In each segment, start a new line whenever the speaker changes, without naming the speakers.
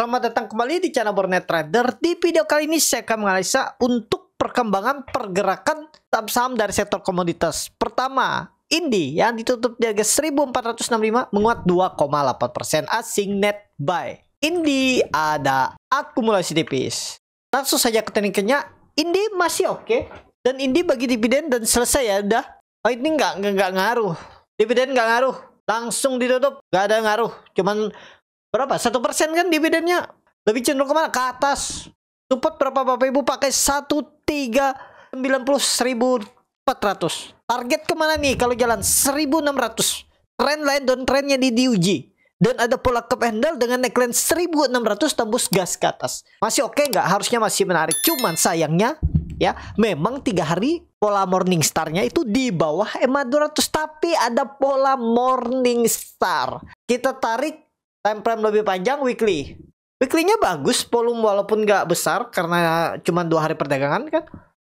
Selamat datang kembali di channel Bornet Trader. Di video kali ini saya akan menganalisa untuk perkembangan pergerakan saham-saham dari sektor komoditas. Pertama, Indi yang ditutup di harga 1465 menguat 2,8%, asing net buy. Indi ada akumulasi tipis. Langsung saja ke tekniknya. Indi masih oke, dan Indi bagi dividen dan selesai ya udah. Oh, ini nggak ngaruh. Dividen nggak ngaruh. Langsung ditutup, nggak ada ngaruh. Cuman berapa? 1% kan dividennya. Lebih cenderung kemana? Ke atas. Support berapa Bapak Ibu? Pakai 1390.400. Target kemana nih kalau jalan? 1600. Trend line dan trennya diuji. Dan ada pola cup handle dengan neckline 1600 tembus gas ke atas. Masih oke nggak? Harusnya masih menarik. Cuman sayangnya ya, memang 3 hari pola morning star-nya itu di bawah EMA 200. Tapi ada pola morning star. Kita tarik time frame lebih panjang, weekly. Weekly-nya bagus, volume walaupun nggak besar karena cuma 2 hari perdagangan kan.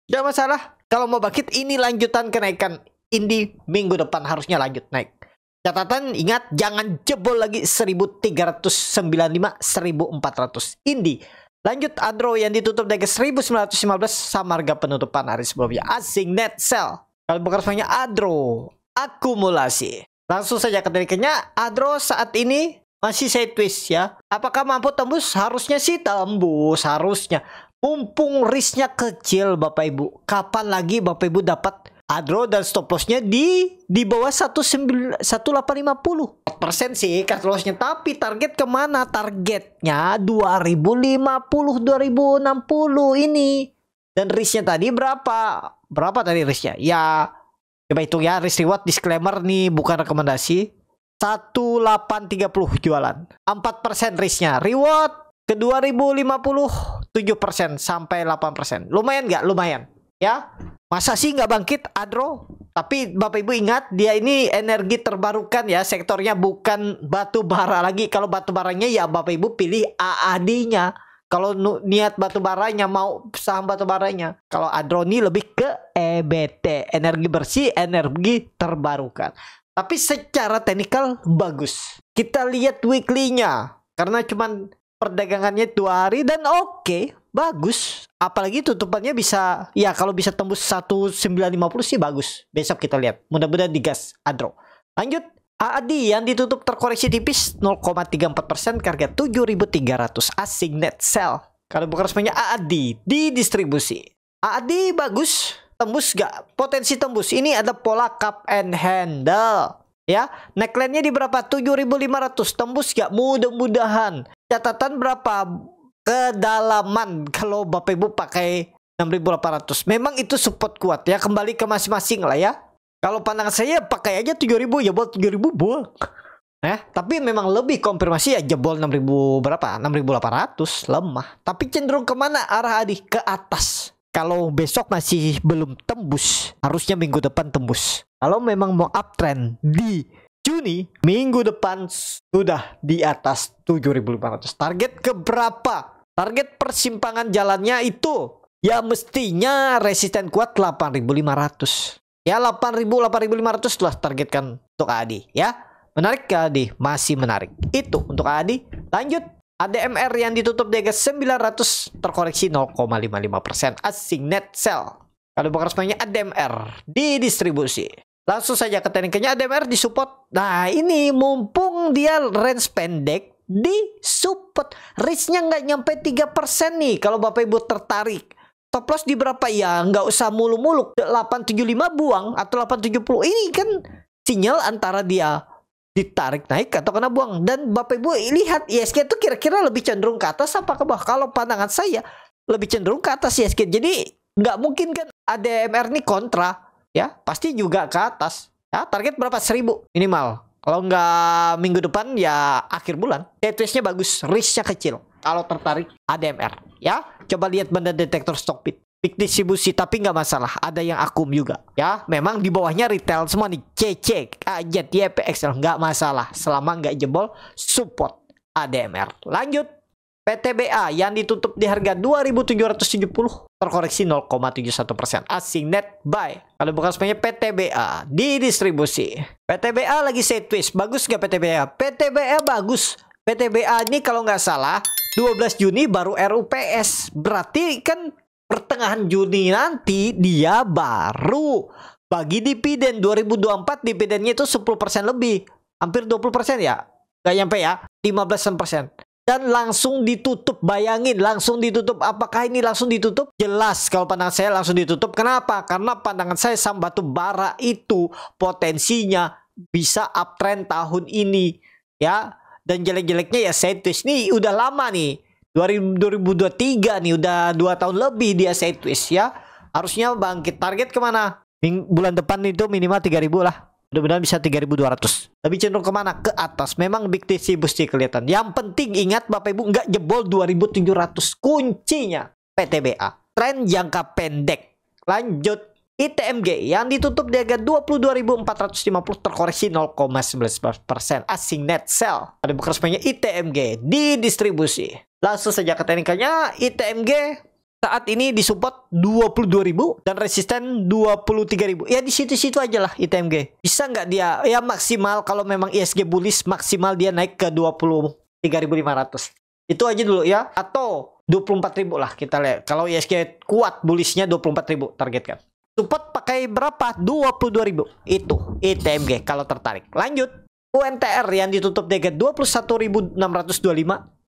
Nggak masalah. Kalau mau bangkit, ini lanjutan kenaikan. Indi minggu depan harusnya lanjut naik. Catatan ingat, jangan jebol lagi 1395, 1400. Indi. Lanjut Adro yang ditutup dari 1915 sama harga penutupan hari sebelumnya. Asing net sell. Kalau bukan semuanya Adro akumulasi. Langsung saja ke tekniknya. Adro saat ini masih sideways ya. Apakah mampu tembus? Harusnya sih tembus, harusnya. Mumpung risknya kecil Bapak Ibu. Kapan lagi Bapak Ibu dapat Adro dan stop lossnya di bawah 1850? 4% sih cut lossnya. Tapi target kemana? Targetnya 2050, 2060 ini. Dan risknya tadi berapa? Berapa tadi risknya? Ya coba hitung ya. Risk reward disclaimer nih bukan rekomendasi. 1830 jualan. 4% risknya. Reward ke 2050 7% sampai 8%. Lumayan nggak? Lumayan. Ya. Masa sih nggak bangkit Adro? Tapi Bapak Ibu ingat, dia ini energi terbarukan ya. Sektornya bukan batu bara lagi. Kalau batu baranya ya Bapak Ibu pilih AAD-nya. Kalau niat batu baranya, mau saham batu baranya. Kalau Adro ini lebih ke EBT. Energi bersih, energi terbarukan. Tapi secara teknikal bagus. Kita lihat weekly-nya. Karena cuman perdagangannya 2 hari dan oke, bagus. Apalagi tutupannya bisa, ya kalau bisa tembus 1950 sih bagus. Besok kita lihat. Mudah-mudahan digas Adro. Lanjut. AAD yang ditutup terkoreksi tipis 0,34% ke harga 7.300. Asing net sell. Kalau bukan resminya AAD didistribusi. AAD bagus. Tembus gak? Potensi tembus. Ini ada pola cup and handle. Ya, neckline-nya di berapa? 7.500. Tembus gak? Mudah-mudahan. Catatan berapa? Kedalaman kalau Bapak Ibu pakai 6.800. Memang itu support kuat ya. Kembali ke masing-masing lah ya. Kalau pandangan saya pakai aja 7.000, jebol 7.000 buang. Tapi memang lebih konfirmasi ya jebol 6.000 berapa? 6.800 lemah. Tapi cenderung kemana arah adik? Ke atas. Kalau besok masih belum tembus, harusnya minggu depan tembus. Kalau memang mau uptrend di Juni, minggu depan sudah di atas 7.500. Target ke berapa? Target persimpangan jalannya itu ya mestinya resisten kuat 8.500. Ya 8.500 lah targetkan untuk AD ya. Menarik ke AD? Masih menarik. Itu untuk AD. Lanjut. ADMR yang ditutup di harga 900 terkoreksi 0,55%. Asing net sell. Kalau bukan resminya ADMR didistribusi. Langsung saja ke tekniknya. ADMR disupport. Nah ini mumpung dia range pendek disupport. Risknya nggak nyampe 3% nih. Kalau Bapak Ibu tertarik. Stop loss di berapa ya? Nggak usah mulu-mulu. 875 buang atau 870. Ini kan sinyal antara dia ditarik naik atau kena buang. Dan Bapak Ibu lihat ISG itu kira-kira lebih cenderung ke atas apa ke bawah? Kalau pandangan saya lebih cenderung ke atas ISG. Jadi nggak mungkin kan ADMR ini kontra ya, pasti juga ke atas ya. Target berapa? 1000 minimal. Kalau nggak minggu depan ya akhir bulan. Tetrisnya bagus, risknya kecil. Kalau tertarik ADMR ya, coba lihat benda detektor Stockbit. Peak distribusi tapi nggak masalah, ada yang akum juga ya. Memang di bawahnya retail semua nih, CC, AJET, YPXL, nggak masalah selama nggak jebol support ADMR. Lanjut. PTBA yang ditutup di harga 2.770 terkoreksi 0,71%. Asing net buy. Kalau bukan sebenarnya PTBA didistribusi. PTBA lagi sideways. Bagus nggak PTBA? PTBA bagus. PTBA ini kalau nggak salah 12 Juni baru RUPS. Berarti kan pertengahan Juni nanti dia baru bagi dividen. 2024 dividennya itu 10% lebih. Hampir 20% ya. Gak nyampe ya. 15%. Dan langsung ditutup. Bayangin langsung ditutup. Apakah ini langsung ditutup? Jelas kalau pandangan saya langsung ditutup. Kenapa? Karena pandangan saya saham batu bara itu potensinya bisa uptrend tahun ini. Ya. Dan jelek-jeleknya ya sideways. Nih udah lama nih. 2023 nih. Udah 2 tahun lebih dia sideways ya. Harusnya bangkit. Target kemana? Bulan depan itu minimal 3.000 lah. Mudah-mudahan bisa 3.200. Tapi cenderung kemana? Ke atas. Memang big distribusi kelihatan. Yang penting ingat Bapak Ibu nggak jebol 2.700. Kuncinya PTBA. Tren jangka pendek. Lanjut. ITMG yang ditutup di harga 22.450 terkoreksi 0,19%. Asing net sell. Ada buka resminya ITMG di distribusi. Langsung saja ke teknikalnya. ITMG saat ini disupport 22.000 dan resisten 23.000. Ya di situ-situ aja lah ITMG. Bisa nggak dia ya maksimal kalau memang ISG bullish maksimal dia naik ke 23.500. Itu aja dulu ya. Atau 24.000 lah kita lihat. Kalau ISG kuat bullishnya 24.000 targetkan. Support pakai berapa? 22.000. Itu ITMG kalau tertarik. Lanjut. UNTR yang ditutup di harga 21.625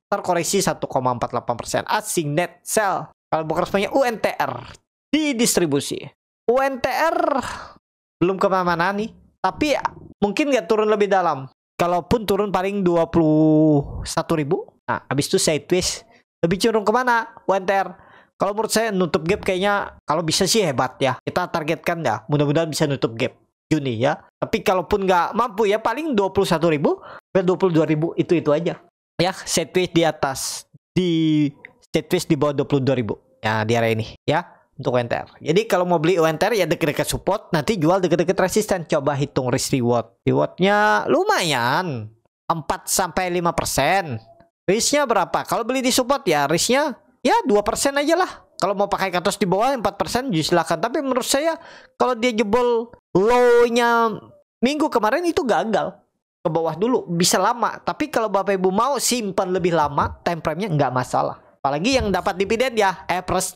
terkoreksi 1,48%. Asing net sell. Kalau bukan resminya UNTR di distribusi. UNTR belum kemana-mana nih. Tapi mungkin nggak turun lebih dalam. Kalaupun turun paling 21.000. Nah, habis itu sideways. Lebih cenderung kemana UNTR? Kalau menurut saya nutup gap kayaknya kalau bisa sih hebat ya. Kita targetkan ya. Mudah-mudahan bisa nutup gap Juni ya. Tapi kalaupun nggak mampu ya paling 21.000 sampai 22.000 itu aja. Ya, sideways di atas. Di sideways di bawah 22.000 ya di area ini ya untuk UNTR. Jadi kalau mau beli UNTR ya deket-deket support, nanti jual deket-deket resisten. Coba hitung risk reward. Rewardnya lumayan 4-5%. Risknya berapa? Kalau beli di support ya risknya ya 2% aja lah. Kalau mau pakai cut loss di bawah 4% silakan. Tapi menurut saya kalau dia jebol low-nya minggu kemarin itu gagal. Ke bawah dulu bisa lama. Tapi kalau Bapak Ibu mau simpan lebih lama, time frame-nya nggak masalah. Apalagi yang dapat dividen ya average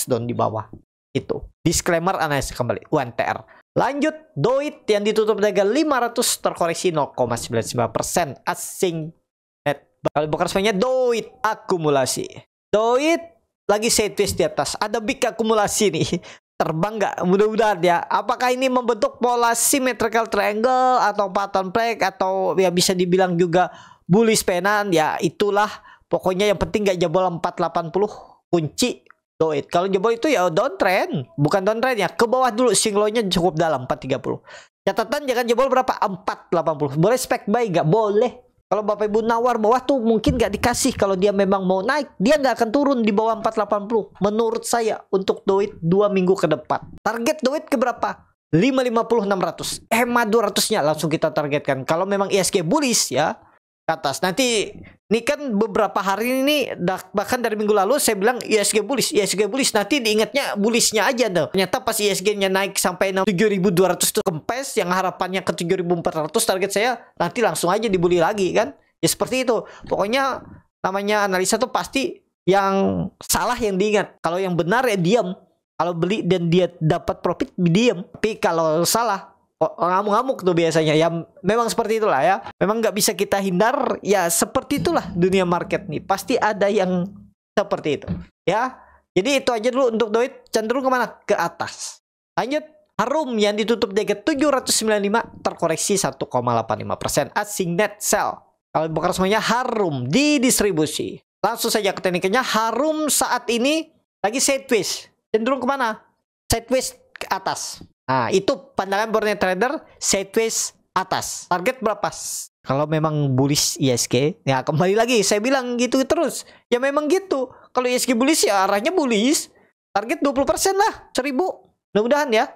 down di bawah. Itu. Disclaimer analisa kembali UNTR. Lanjut DOIT yang ditutup harga 500 terkoreksi 0,99%. Asing net. Kalau bukan resminya DOIT akumulasi. DOIT lagi sideways di atas. Ada big akumulasi nih. Terbang nggak? Mudah-mudahan ya. Apakah ini membentuk pola symmetrical triangle atau pattern break atau ya bisa dibilang juga bullish pennant ya itulah. Pokoknya yang penting nggak jebol 480 kunci DOIT. Kalau jebol itu ya downtrend, bukan downtrend ya. Ke bawah dulu singlonya cukup dalam 430. Catatan jangan jebol berapa? 480. Boleh spek buy nggak? Boleh. Kalau Bapak Ibu nawar bawah tuh mungkin nggak dikasih. Kalau dia memang mau naik, dia nggak akan turun di bawah 480. Menurut saya untuk DOIT 2 minggu ke depan. Target DOIT ke berapa? 550 600. Hemat 200-nya langsung kita targetkan. Kalau memang ISG bullish ya ke atas. Nanti ini kan beberapa hari ini bahkan dari minggu lalu saya bilang ISG bullish. Nanti diingatnya bullishnya aja tuh. Ternyata pas ISG-nya naik sampai 7.200 tuh kempes yang harapannya ke 7.400 target saya nanti langsung aja dibully lagi kan. Ya seperti itu. Pokoknya namanya analisa tuh pasti yang salah yang diingat. Kalau yang benar ya diam. Kalau beli dan dia dapat profit diam. Tapi kalau salah ngamuk-ngamuk tuh biasanya ya. Memang seperti itulah ya. Memang nggak bisa kita hindar. Ya seperti itulah dunia market nih. Pasti ada yang seperti itu ya. Jadi itu aja dulu untuk DOIT. Cenderung kemana? Ke atas. Lanjut. Harum yang ditutup di harga 795 terkoreksi 1,85%. Asing net sell. Kalau bukan semuanya Harum di distribusi. Langsung saja ke tekniknya. Harum saat ini lagi sideways. Cenderung kemana? Sideways ke atas. Nah, itu pandangan boardnya trader sideways atas. Target berapa? Kalau memang bullish ISG, ya kembali lagi saya bilang gitu terus. Ya memang gitu. Kalau ISG bullish ya arahnya bullish. Target 20% lah, 1.000. Mudah-mudahan ya.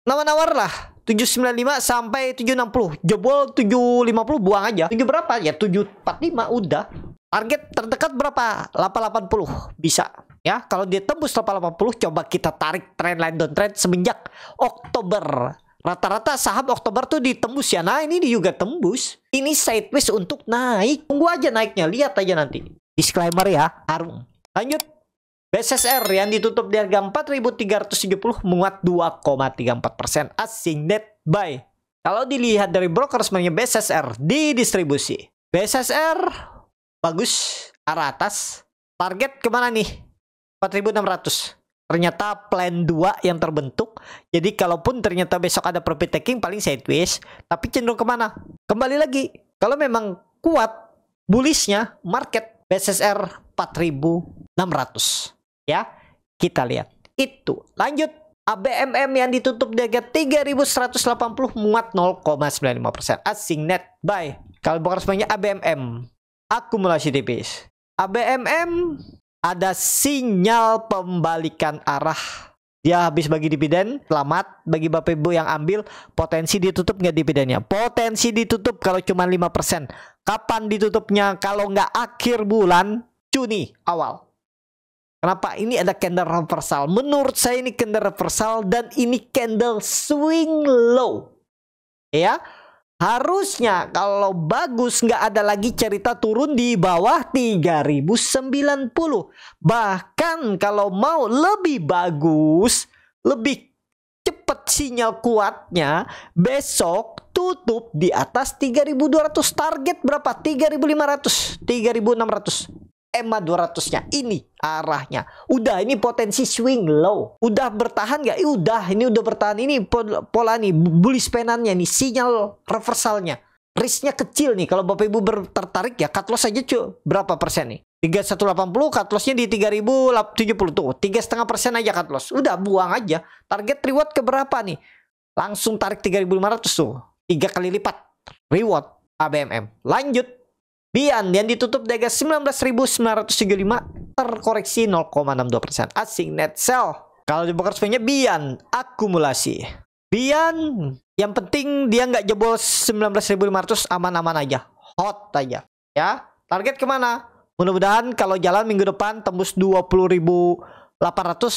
Nawar-nawar lah. 795 sampai 760. Jebol 750 buang aja. 7 berapa? Ya 745 udah. Target terdekat berapa? 880 bisa. Ya, kalau dia tembus 880 coba kita tarik trendline downtrend semenjak Oktober. Rata-rata saham Oktober tuh ditembus ya. Nah, ini juga tembus. Ini sideways untuk naik. Tunggu aja naiknya, lihat aja nanti. Disclaimer ya, Arung. Lanjut. BSSR yang ditutup di harga 4.370 menguat 2,34%. Asing net buy. Kalau dilihat dari broker resminya BSSR di distribusi, BSSR bagus, arah atas. Target kemana nih? 4.600. Ternyata plan 2 yang terbentuk. Jadi kalaupun ternyata besok ada profit taking paling sideways. Tapi cenderung kemana? Kembali lagi. Kalau memang kuat bullishnya market BSSR 4.600. Ya, kita lihat. Itu. Lanjut. ABMM yang ditutup di harga 3.180 muat 0,95%. Asing net buy. Kalau bukan resminya ABMM. Akumulasi tipis. ABMM ada sinyal pembalikan arah. Dia habis bagi dividen. Selamat bagi Bapak Ibu yang ambil. Potensi ditutup nggak dividennya? Potensi ditutup kalau cuma 5%. Kapan ditutupnya? Kalau nggak akhir bulan Juni awal. Kenapa? Ini ada candle reversal. Menurut saya ini candle reversal dan ini candle swing low. Ya. Harusnya kalau bagus nggak ada lagi cerita turun di bawah 3090. Bahkan kalau mau lebih bagus, lebih cepat sinyal kuatnya, besok tutup di atas 3200. Target berapa? 3500, 3600. EMA 200-nya ini arahnya. Udah ini potensi swing low. Udah bertahan nggak? Udah, ini udah bertahan. Ini pola nih bullish penannya nih, sinyal reversalnya. Risknya kecil nih. Kalau Bapak Ibu tertarik ya cut loss aja cuy. Berapa persen nih? 3180 cut lossnya di 3070 tuh. 3,5% aja cut loss. Udah buang aja. Target reward ke berapa nih? Langsung tarik 3500 tuh. 3 kali lipat reward ABMM. Lanjut. Bian yang ditutup di harga 19.975 terkoreksi 0,62%. Asing net sell. Kalau di broker resminya Bian akumulasi. Bian yang penting dia nggak jebol 19.500, aman-aman aja, hot aja ya. Target kemana? Mudah-mudahan kalau jalan minggu depan tembus 20.800,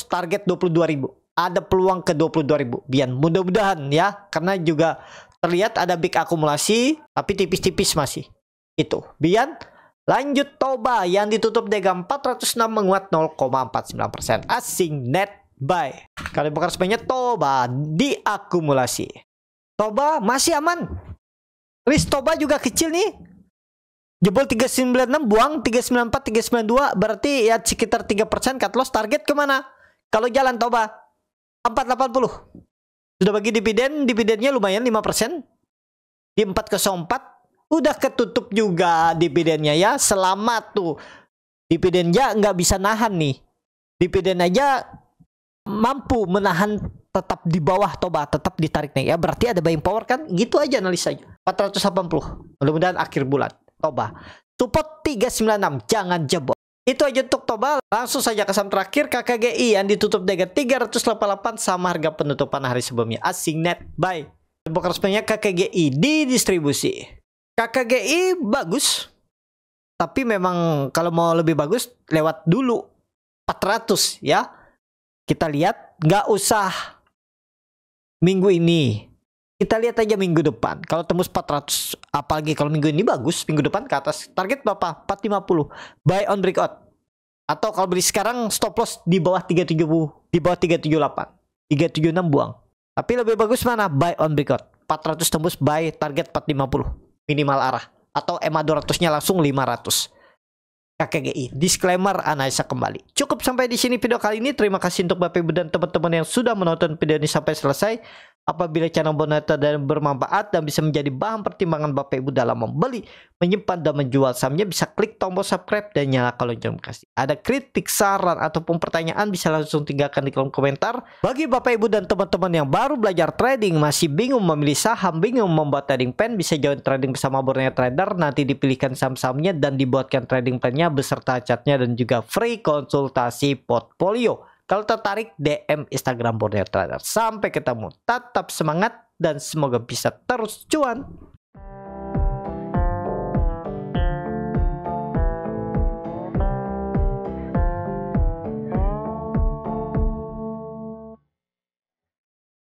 target 22.000. Ada peluang ke 22.000 Bian. Mudah-mudahan ya, karena juga terlihat ada big akumulasi tapi tipis-tipis masih. Itu Bian. Lanjut Toba yang ditutup di harga 406 menguat 0,49%. Asing net buy. Kalau bukan resminya Toba diakumulasi. Toba masih aman. Risk Toba juga kecil nih. Jebol 396 buang 394 392 berarti ya sekitar 3% cut loss. Target kemana? Kalau jalan Toba 480. Sudah bagi dividen, dividennya lumayan 5%. Di 404 udah ketutup juga dividennya ya. Selamat tuh. Dividennya nggak bisa nahan nih. Dividen aja mampu menahan tetap di bawah Toba, tetap ditarik naik ya. Berarti ada buying power kan? Gitu aja analisanya. 480. Mudah-mudahan akhir bulan Toba. Support 396, jangan jebol. Itu aja untuk Toba. Langsung saja ke saham terakhir KKGI yang ditutup di harga 388 sama harga penutupan hari sebelumnya. Asing net buy. Bukan resminya KKGI di distribusi. KKGI bagus, tapi memang kalau mau lebih bagus lewat dulu 400 ya. Kita lihat, nggak usah minggu ini. Kita lihat aja minggu depan. Kalau tembus 400, apalagi kalau minggu ini bagus, minggu depan ke atas. Target berapa? 450. Buy on breakout. Atau kalau beli sekarang stop loss di bawah 370, di bawah 378. 376 buang. Tapi lebih bagus mana? Buy on breakout. 400 tembus buy, target 450. Minimal arah. Atau EMA 200-nya langsung 500. KKGI. Disclaimer analisa kembali. Cukup sampai di sini video kali ini. Terima kasih untuk Bapak Ibu dan teman-teman yang sudah menonton video ini sampai selesai. Apabila channel Boneta dan bermanfaat dan bisa menjadi bahan pertimbangan Bapak Ibu dalam membeli, menyimpan dan menjual sahamnya, bisa klik tombol subscribe dan nyalakan lonceng notifikasi. Ada kritik, saran ataupun pertanyaan bisa langsung tinggalkan di kolom komentar. Bagi Bapak Ibu dan teman-teman yang baru belajar trading, masih bingung memilih saham, bingung membuat trading plan, bisa join trading bersama Borneo Trader. Nanti dipilihkan saham-sahamnya dan dibuatkan trading plan-nya beserta chartnya dan juga free konsultasi portfolio. Kalau tertarik, DM Instagram Borneo Trader. Sampai ketemu. Tetap semangat dan semoga bisa terus cuan.